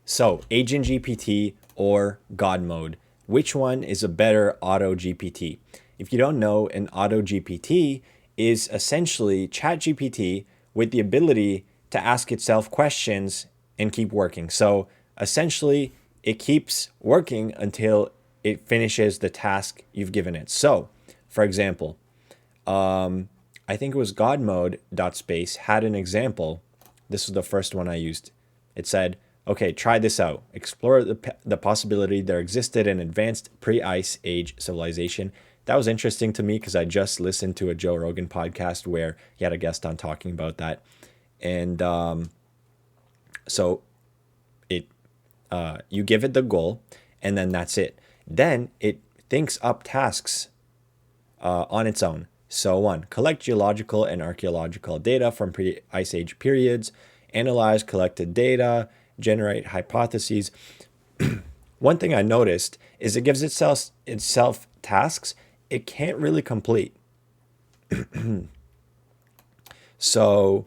So, AgentGPT or Godmode, which one is a better Auto-GPT? If you don't know, an Auto-GPT is essentially ChatGPT with the ability to ask itself questions and keep working. So, essentially, it keeps working until it finishes the task you've given it. So, for example, I think it was Godmode.space had an example. This was the first one I used. It said, okay, try this out. Explore the possibility there existed an advanced pre-ice age civilization. That was interesting to me because I just listened to a Joe Rogan podcast where he had a guest on talking about that. And so it you give it the goal, and then that's it. Then it thinks up tasks on its own. So 1, collect geological and archaeological data from pre-ice age periods, analyze collected data, generate hypotheses. One thing I noticed is it gives itself tasks it can't really complete. So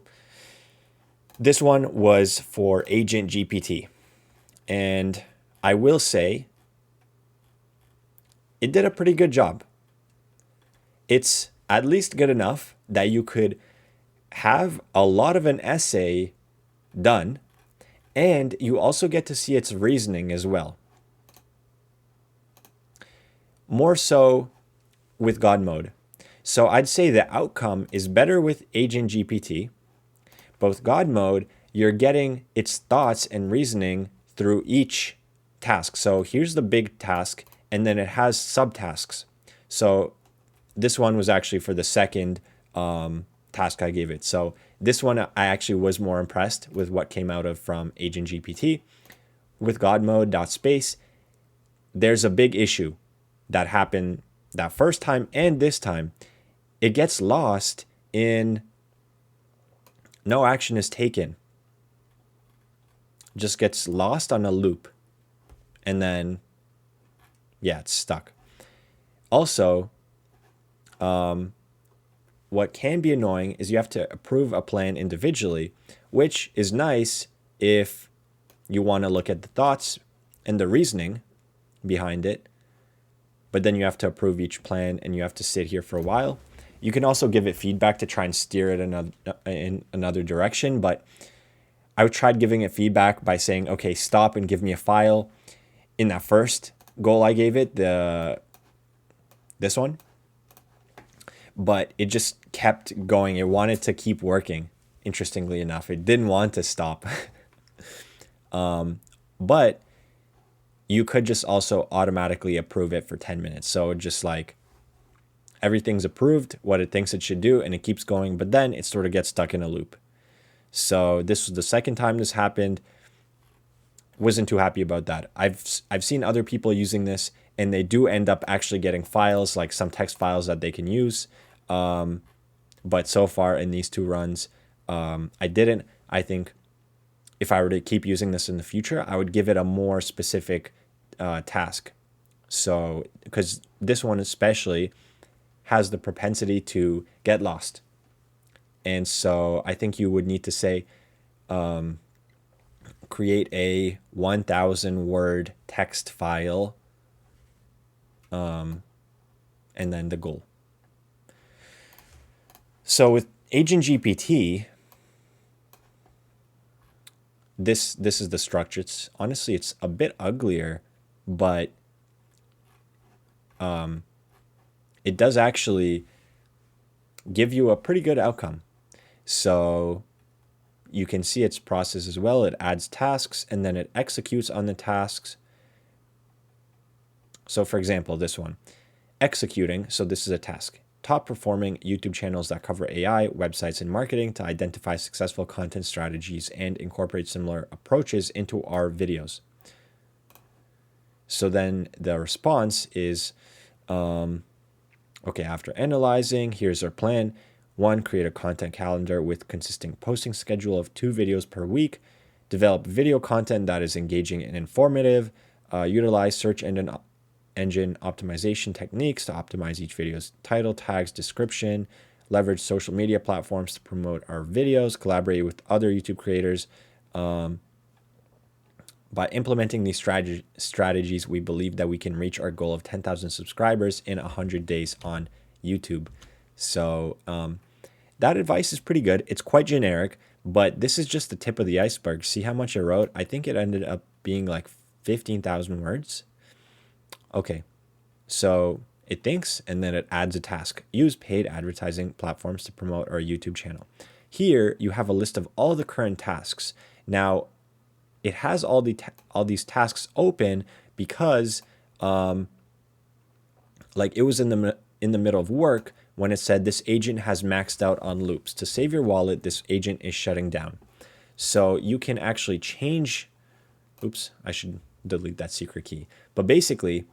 this one was for AgentGPT. And I will say it did a pretty good job. It's at least good enough that you could have a lot of an essay done, and you also get to see its reasoning as well. More so with Godmode. So I'd say the outcome is better with AgentGPT. Both Godmode, you're getting its thoughts and reasoning through each task. So here's the big task, and then it has subtasks. So this one was actually for the second task I gave it. So this one, I actually was more impressed with what came out of from AgentGPT. With Godmode.space, there's a big issue that happened that first time and this time. It gets lost in no action is taken. Just gets lost on a loop. And then, yeah, it's stuck. Also, what can be annoying is you have to approve a plan individually, which is nice if you want to look at the thoughts and the reasoning behind it. But then you have to approve each plan and you have to sit here for a while. You can also give it feedback to try and steer it in another direction. But I tried giving it feedback by saying, okay, stop and give me a file. In that first goal I gave it, this one. But it just kept going. It wanted to keep working, interestingly enough. It didn't want to stop. But you could just also automatically approve it for 10 minutes. So just like everything's approved, what it thinks it should do, and it keeps going. But then it sort of gets stuck in a loop. So this was the second time this happened. Wasn't too happy about that. I've seen other people using this, and they do end up actually getting files, like some text files that they can use. But so far in these 2 runs, I didn't. I think if I were to keep using this in the future, I would give it a more specific task. So, because this one especially has the propensity to get lost. And so I think you would need to say, create a 1,000 word text file, and then the goal. So with AgentGPT, this is the structure. It's honestly, it's a bit uglier, but it does actually give you a pretty good outcome. So you can see its process as well. It adds tasks and then it executes on the tasks. So for example, this one, executing. So this is a task. Top performing YouTube channels that cover AI, websites, and marketing to identify successful content strategies and incorporate similar approaches into our videos. So then the response is, okay, after analyzing, here's our plan. 1, create a content calendar with consistent posting schedule of 2 videos per week. Develop video content that is engaging and informative. Utilize search engine optimization techniques to optimize each video's title, tags, description. Leverage social media platforms to promote our videos. Collaborate with other YouTube creators. By implementing these strategies, we believe that we can reach our goal of 10,000 subscribers in 100 days on YouTube. So that advice is pretty good. It's quite generic, but this is just the tip of the iceberg. See how much I wrote? I think it ended up being like 15,000 words. Okay, so it thinks and then it adds a task. Use paid advertising platforms to promote our YouTube channel. Here you have a list of all the current tasks. Now, it has all these tasks open because like it was in the middle of work when it said this agent has maxed out on loops. To save your wallet, this agent is shutting down. So you can actually change, oops, I should delete that secret key. But basically,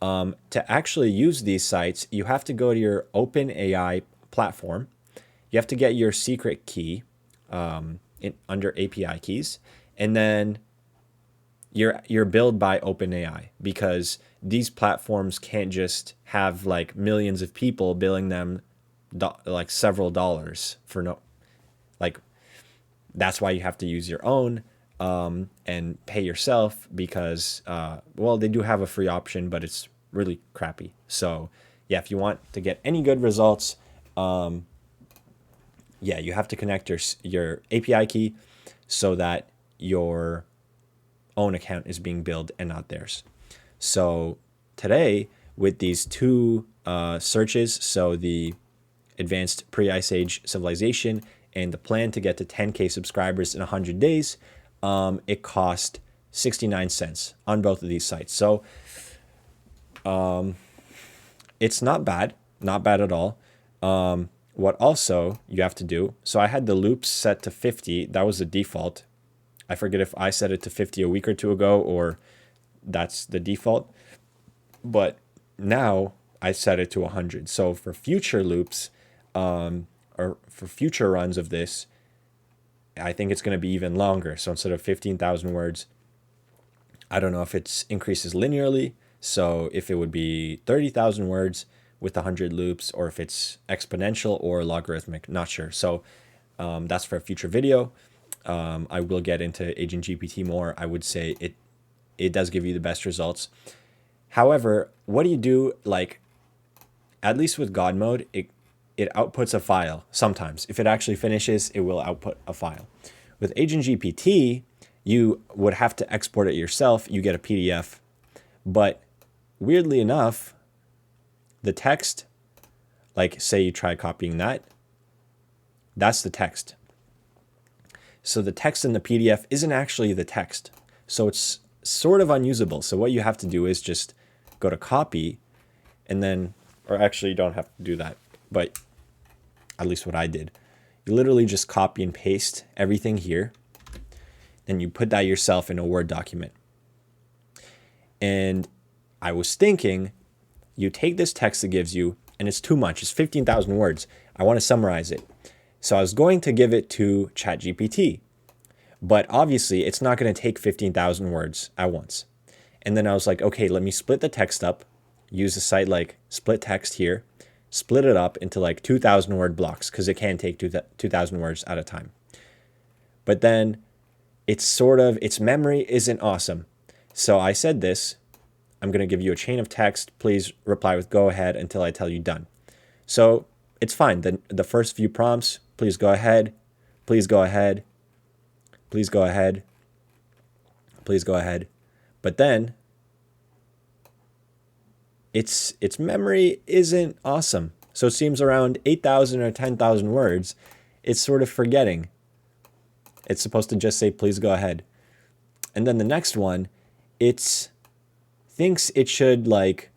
to actually use these sites, you have to go to your OpenAI platform. You have to get your secret key under API keys, and then you're billed by OpenAI, because these platforms can't just have like millions of people billing them like several dollars for no, like that's why you have to use your own and pay yourself, because well, they do have a free option, but it's really crappy. So yeah, if you want to get any good results, yeah, you have to connect your API key so that your own account is being billed and not theirs. So today, with these two searches, so the advanced pre-Ice Age civilization and the plan to get to 10K subscribers in 100 days, it cost 69 cents on both of these sites. So it's not bad at all. What also you have to do, so I had the loops set to 50. That was the default. I forget if I set it to 50 a week or two ago, or that's the default. But now I set it to 100. So for future loops, or for future runs of this, I think it's going to be even longer. So instead of 15,000 words, I don't know if it increases linearly. So if it would be 30,000 words with 100 loops, or if it's exponential or logarithmic, not sure. So that's for a future video. I will get into AgentGPT more. I would say it does give you the best results. However, what do you do? Like, at least with Godmode, it outputs a file sometimes. If it actually finishes, it will output a file. With AgentGPT, you would have to export it yourself. You get a PDF. But weirdly enough, the text, like say you try copying that, that's the text. So the text in the PDF isn't actually the text. So it's sort of unusable. So what you have to do is just go to copy, and then, or actually you don't have to do that, but at least what I did. You literally just copy and paste everything here, and you put that yourself in a Word document. And I was thinking, you take this text it gives you, and it's too much. It's 15,000 words. I want to summarize it. So I was going to give it to ChatGPT, but obviously it's not going to take 15,000 words at once. And then I was like, okay, let me split the text up, use a site like split text here, split it up into like 2,000 word blocks, because it can take 2,000 words at a time. But then its memory isn't awesome. So I said this, I'm going to give you a chain of text. Please reply with go ahead until I tell you done. So it's fine. The first few prompts, please go ahead, please go ahead, please go ahead, please go ahead. But then its memory isn't awesome. So it seems around 8,000 or 10,000 words, it's sort of forgetting. It's supposed to just say, please go ahead. And then the next one, it thinks it should, like,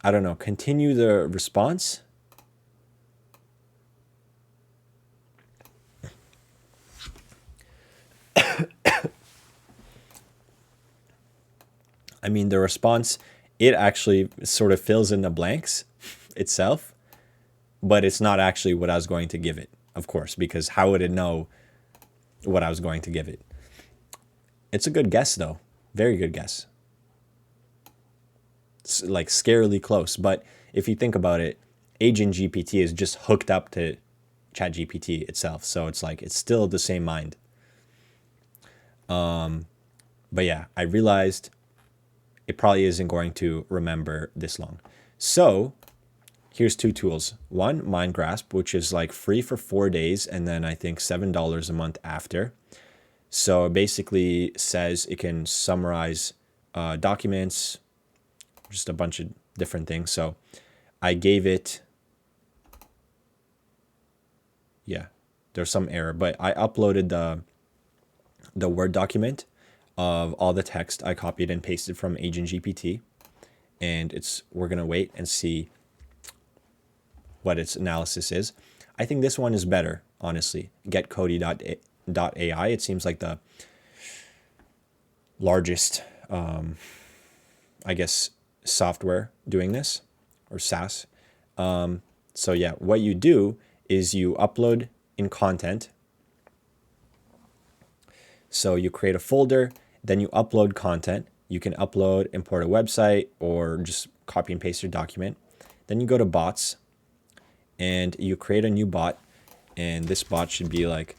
I don't know, continue the response. I mean, the response, it actually sort of fills in the blanks itself, but it's not actually what I was going to give it, of course, because how would it know what I was going to give it? It's a good guess, though. Very good guess. It's like scarily close. But if you think about it, AgentGPT is just hooked up to ChatGPT itself. So it's like, it's still the same mind. But yeah, I realized it probably isn't going to remember this long. So here's two tools. One, MindGrasp, which is like free for 4 days and then I think $7 a month after. So it basically says it can summarize documents, just a bunch of different things. So I gave it, yeah, there's some error, but I uploaded the Word document of all the text I copied and pasted from AgentGPT. And we're going to wait and see what its analysis is. I think this one is better, honestly. GetCody.ai. It seems like the largest, I guess, software doing this, or SaaS. So yeah, what you do is you upload in content. So you create a folder, then you upload content. You can upload, import a website, or just copy and paste your document. Then you go to bots and you create a new bot. And this bot should be like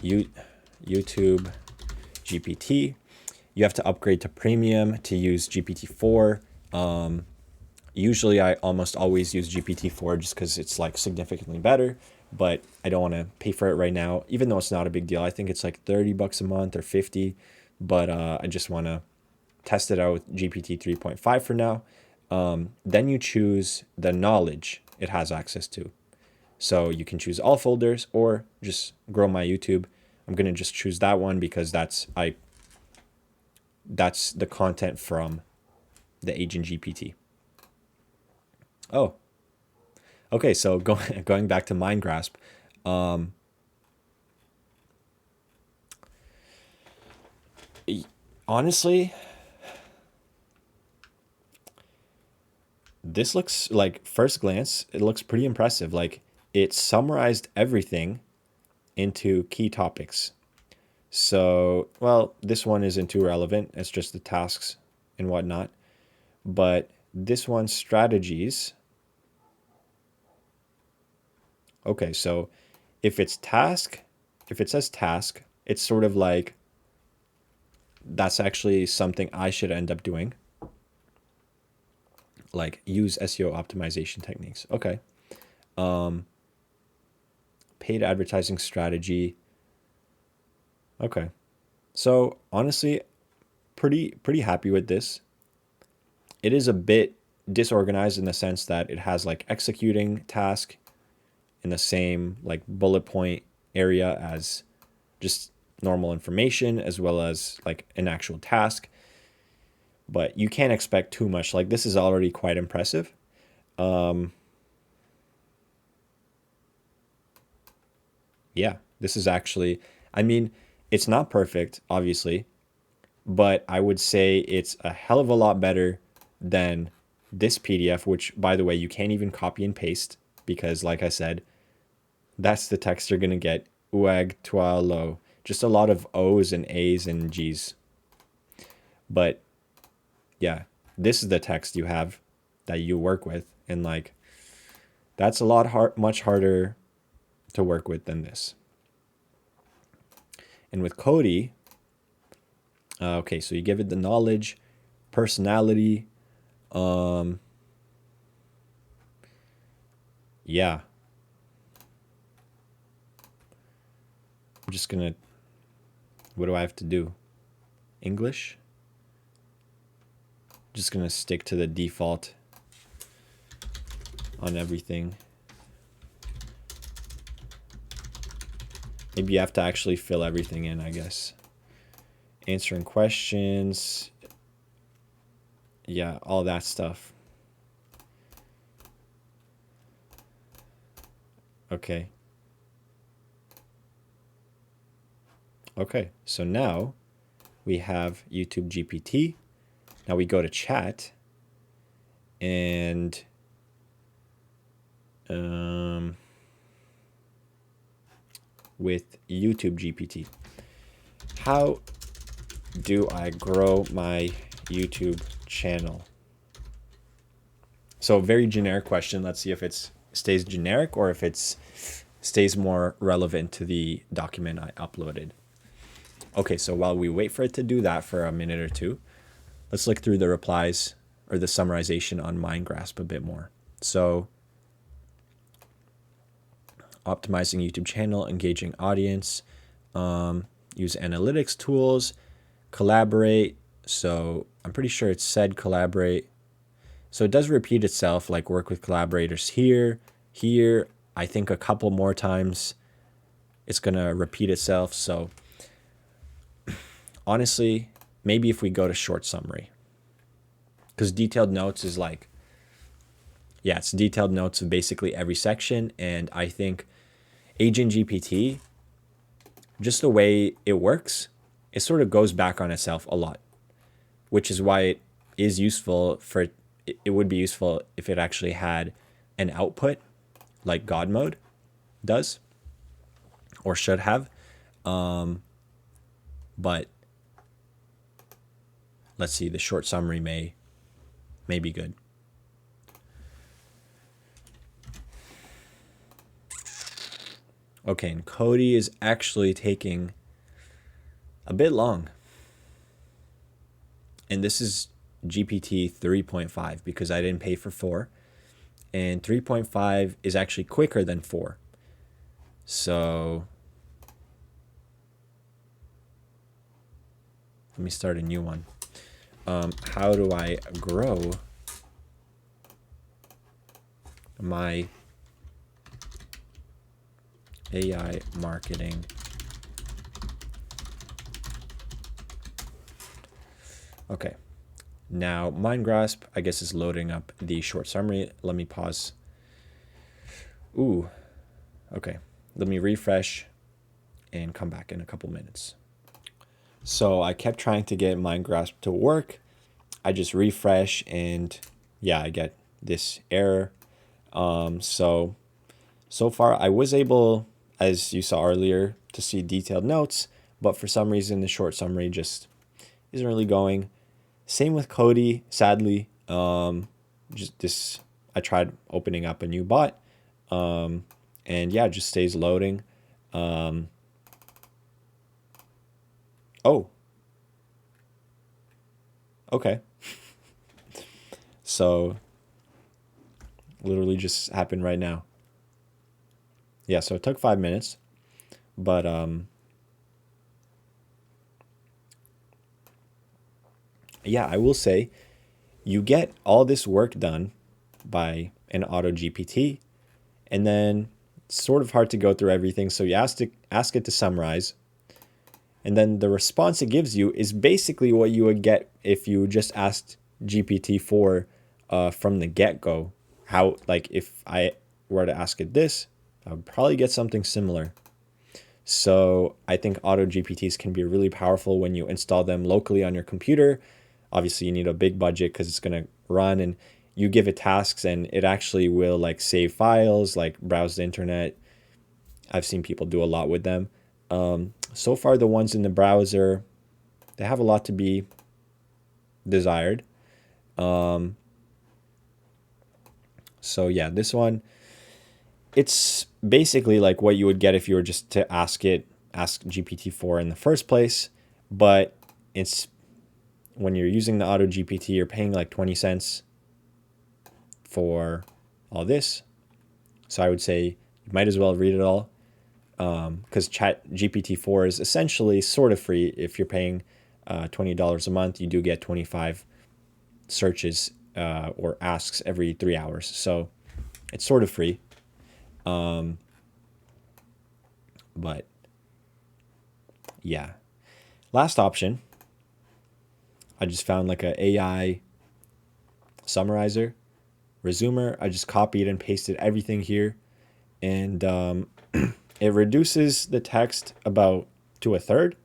YouTube GPT. You have to upgrade to premium to use GPT-4. Usually I almost always use GPT-4 just because it's like significantly better, but I don't want to pay for it right now, even though it's not a big deal. I think it's like $30 a month or 50, but I just want to test it out with GPT 3.5 for now. Then you choose the knowledge it has access to. So you can choose all folders or just grow my YouTube. I'm going to just choose that one because that's the content from the Agent GPT. Oh, okay. So going back to MindGrasp, honestly, this looks like, first glance, it looks pretty impressive. Like it summarized everything into key topics. So, well, this one isn't too relevant. It's just the tasks and whatnot. But this one's strategies. Okay, so if it says task, it's sort of like that's actually something I should end up doing. Like use SEO optimization techniques. Okay. Paid advertising strategy. Okay. So honestly, pretty happy with this. It is a bit disorganized in the sense that it has like executing task in the same like bullet point area as just normal information, as well as like an actual task. But you can't expect too much. Like this is already quite impressive. Yeah, this is actually, I mean, it's not perfect, obviously, but I would say it's a hell of a lot better than this PDF, which, by the way, you can't even copy and paste because, like I said, that's the text you're going to get. Uag, toi, lo. Just a lot of O's and A's and G's. But yeah, this is the text you have that you work with. And like, that's much harder to work with than this. And with Cody, okay, so you give it the knowledge, personality. Yeah. I'm just gonna, what do I have to do? English? Just gonna stick to the default on everything. Maybe you have to actually fill everything in, I guess. Answering questions. Yeah, all that stuff. Okay. Okay, so now we have YouTube GPT. Now we go to chat and with YouTube GPT. How do I grow my YouTube channel? So very generic question. Let's see if it stays generic or if it stays more relevant to the document I uploaded. Okay, so while we wait for it to do that for a minute or two, let's look through the replies or the summarization on MindGrasp a bit more. So optimizing YouTube channel, engaging audience, use analytics tools, collaborate. So I'm pretty sure it said collaborate. So it does repeat itself, like work with collaborators here, here. I think a couple more times it's going to repeat itself. So honestly, maybe if we go to short summary, because detailed notes is like, yeah, it's detailed notes of basically every section. And I think AgentGPT, just the way it works, it sort of goes back on itself a lot, which is why it is useful for, it would be useful if it actually had an output like Godmode does or should have. But let's see, the short summary may be good. Okay, and Cody is actually taking a bit long. And this is GPT 3.5 because I didn't pay for 4. And 3.5 is actually quicker than 4. So let me start a new one. How do I grow my AI marketing Okay, now MindGrasp, I guess, is loading up the short summary. Let me pause. Ooh, okay. Let me refresh and come back in a couple minutes. So I kept trying to get MindGrasp to work. I just refresh and yeah, I get this error. So far I was able, as you saw earlier, to see detailed notes, but for some reason the short summary just isn't really going. Same with Cody, sadly. Just this, I tried opening up a new bot, and yeah, it just stays loading. Oh, okay. So literally just happened right now. Yeah, so it took 5 minutes, but yeah, I will say you get all this work done by an Auto-GPT, and then it's sort of hard to go through everything. So you ask it to summarize, and then the response it gives you is basically what you would get if you just asked GPT-4 from the get-go. How, like, if I were to ask it this, I would probably get something similar. So I think Auto-GPTs can be really powerful when you install them locally on your computer. Obviously, you need a big budget because it's going to run, and you give it tasks and it actually will like save files, like browse the internet. I've seen people do a lot with them. So far, the ones in the browser, they have a lot to be desired. So yeah, this one, it's basically like what you would get if you were just to ask GPT-4 in the first place, but it's when you're using the Auto-GPT, you're paying like 20 cents for all this. So I would say you might as well read it all, because GPT-4 is essentially sort of free. If you're paying $20 a month, you do get 25 searches or asks every 3 hours. So it's sort of free. But yeah, last option, I just found like a AI summarizer, resumer. I just copied and pasted everything here, and it reduces the text about to a third.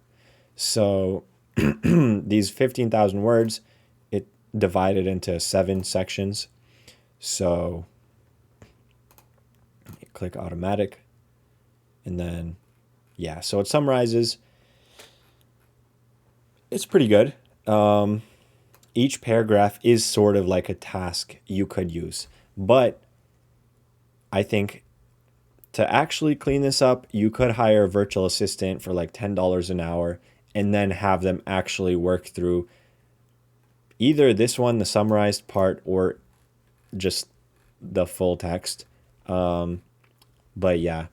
So these 15,000 words, it divided into 7 sections. So you click automatic, and then yeah, so it summarizes. It's pretty good. Each paragraph is sort of like a task you could use, but I think to actually clean this up, you could hire a virtual assistant for like $10 an hour, and then have them actually work through either this one, the summarized part, or just the full text. But yeah,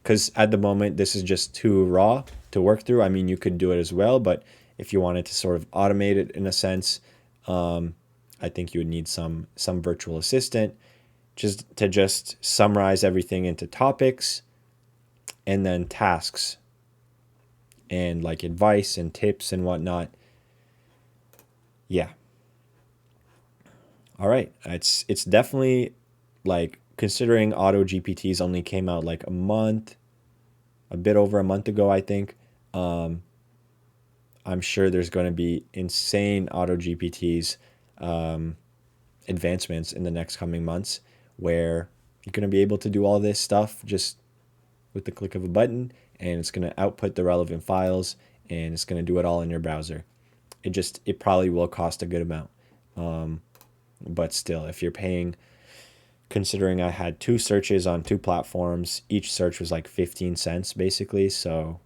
because at the moment this is just too raw to work through. I mean, you could do it as well, but if you wanted to sort of automate it in a sense, I think you would need some virtual assistant just summarize everything into topics and then tasks and like advice and tips and whatnot. Yeah. All right. It's definitely like, considering Auto GPTs only came out like a bit over a month ago, I think. I'm sure there's going to be insane Auto GPTs advancements in the next coming months where you're going to be able to do all this stuff just with the click of a button, and it's going to output the relevant files, and it's going to do it all in your browser. It probably will cost a good amount. But still, if you're paying, considering I had 2 searches on 2 platforms, each search was like 15 cents basically. So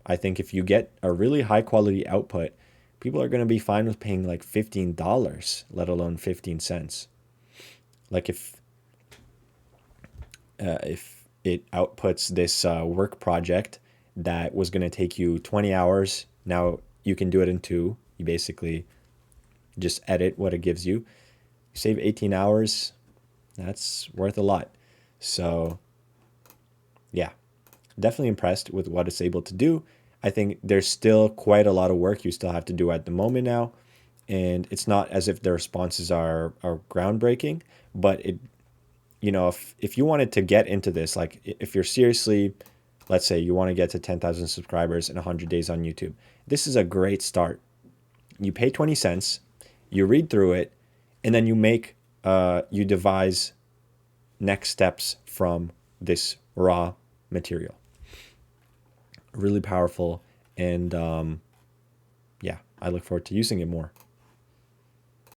I think if you get a really high quality output, people are going to be fine with paying like $15, let alone 15 cents. Like if it outputs this work project that was going to take you 20 hours, now you can do it in 2. You basically just edit what it gives you. You save 18 hours. That's worth a lot. So yeah, definitely impressed with what it's able to do. I think there's still quite a lot of work you still have to do at the moment now. And it's not as if the responses are groundbreaking, but if you wanted to get into this, like if you're seriously, let's say you want to get to 10,000 subscribers in 100 days on YouTube, this is a great start. You pay 20 cents, you read through it, and then you devise next steps from this raw material. Really powerful, and yeah, I look forward to using it more.